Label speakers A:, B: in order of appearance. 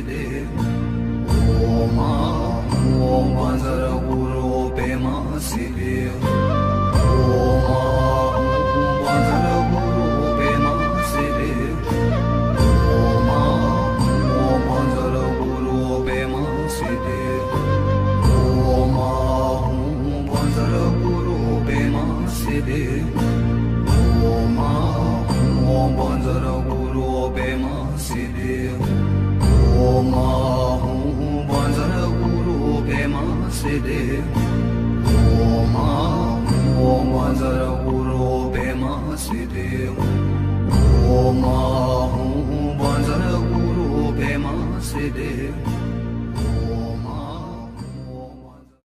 A: Siddhi. Om Om Vanzara Guru Pema Siddhi. Om Vanzara Guru Pema Siddhi. Om Vanzara Guru Pema Siddhi. Om Vanzara Guru Pema Siddhi. Om Vanzara Guru Pema Siddhi. Om Vanzara Guru Pema Siddhi. Om Vanzara Guru Pema Siddhi. Om Vanzara Guru Pema Siddhi.